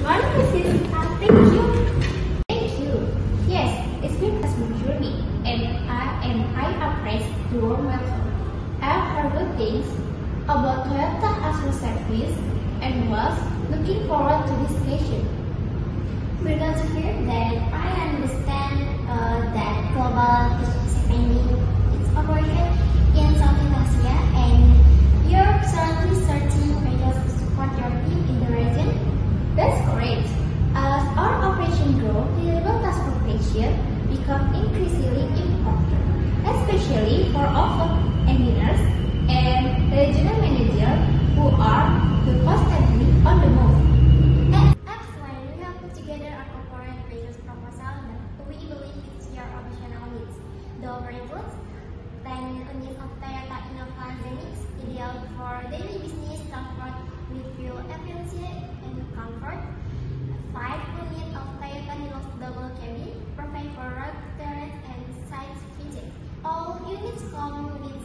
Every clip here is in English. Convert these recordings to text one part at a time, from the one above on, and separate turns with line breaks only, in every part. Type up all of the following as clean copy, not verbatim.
morning, Mrs. Thank you. Thank you. Yes, it's been a smooth journey, and I appraise the warm welcome. I've heard good things about Toyota Astra service and was looking forward to this occasion.
We're glad to hear that. I understand that Global is expanding its operation in Southeast Asia, and you're currently searching measures to support your team in the region.
That's great. As our operation grows, reliable transportation become increasingly important, especially for off-road engineers and regional managers who are constantly on the move.
Excellent. We have put together a corporate business proposal that we believe fits your operational needs. The offer includes 10 units of Toyota Innova Zenix, ideal for daily business transport with fuel efficiency and comfort. 5 units of Toyota Hilux double cabin, perfect for road terrain and site visits. All units come with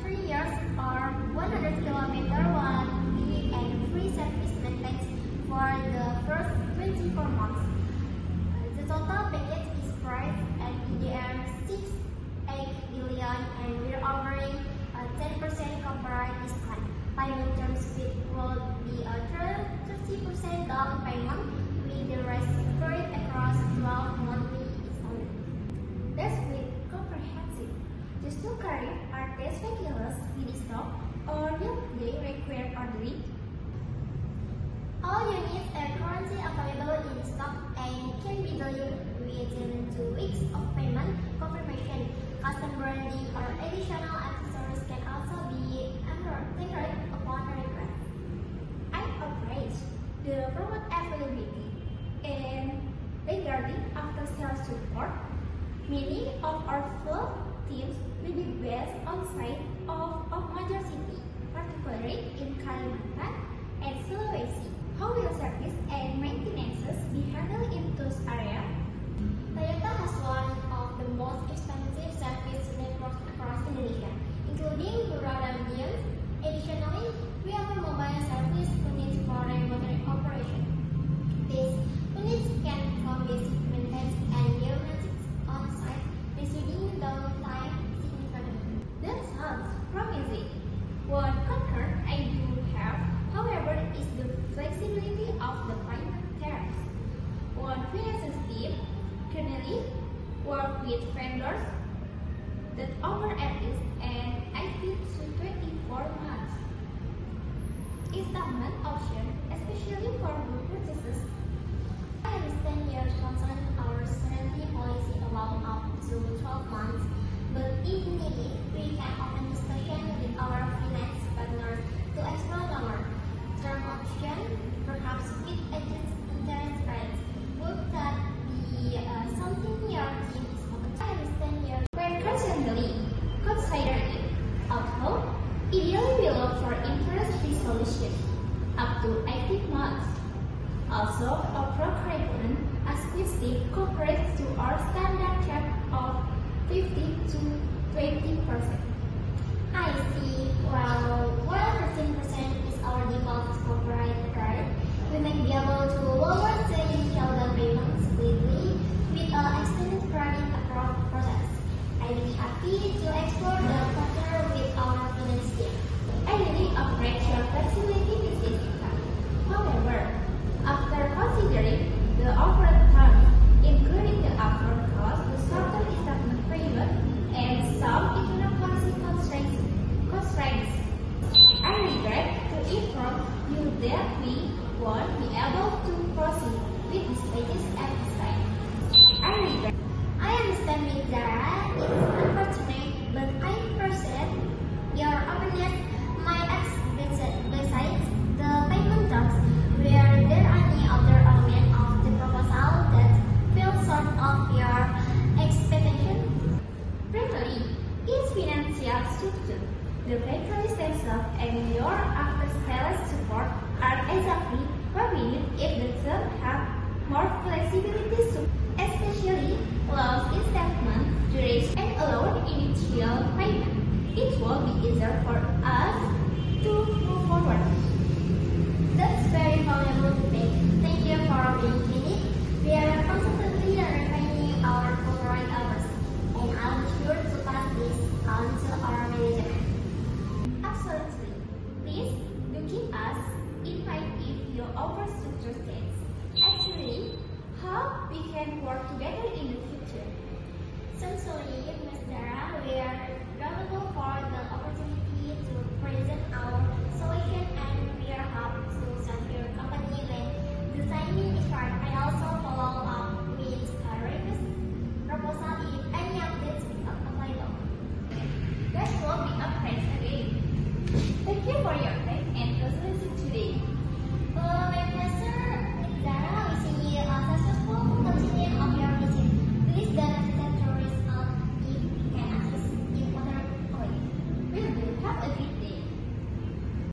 3 years or 100 km warranty and free service maintenance for the first 24 months. The total package is priced at EDR 6.8 billion, and we're offering a 10% corporate discount. Payment terms will be a 30% down payment with the rest spread across 12 monthly installments.
That's with comprehensive. Just to carry are test vehicles in stock or will they require ordering?
All units are currently available in stock and can be delivered within 2 weeks of payment confirmation. Custom branding or additional accessories can also be tailored upon request.
I appraise the product availability and regarding after-sales support. Many of our field teams will be based on site of major cities, particularly in Kalimantan and Sulawesi. How will service and maintenance be handled in those areas?
Toyota has one of the most extensive service networks across Indonesia, including rural regions. Additionally, we have a mobile service unit for remote operation. These units can perform basic maintenance and diagnostics on site, reducing downtime significantly.
That sounds promising. One concern I do have, however, is the flexibility of the payment terms. One finance team currently work with vendors that offer at least an 18 to 24 months installment option, especially for group purchases.
I understand your concern. Our currently policy allows up to 12 months, but if needed, we can open discussion with our finance partners to explore longer term option, perhaps with adjusted interest rates. Would that be something your team is open to? I understand your
We're constantly considering it, although ideally we look for interest-free solution up to 18 months. Also, our procurement as quickly cooperates to our standard cap of 15 to 20%.
I see. While 13% is our default corporate rate, we may be able to lower the initial down payments quickly with an extended credit approval process. I'd be happy to explore the matter with our finance team.
I really appreciate your flexibility with this income. However, after considering the offered terms, including the upfront cost, the shorter installment payment, and some internal policy constraints, I regret to inform you that we won't be able to proceed with this latest exercise.
I understand, Ms. Zara. It's unfortunate, but I appreciate your openness. My besides the payment terms, were there any other element of the proposal that fell short of your expectation?
Primarily, its financial structure, the battery sensor, and your after-sales support are exactly where we need it to have more flexibility, especially allows installment duration and allowed initial payment. It will be easier for us to move forward.
That's very valuable to take. Thank you for
give us insight into our future states. Actually, how we can work together in the future.
Sincerely, Ms. Dara, we are grateful for the opportunity to present our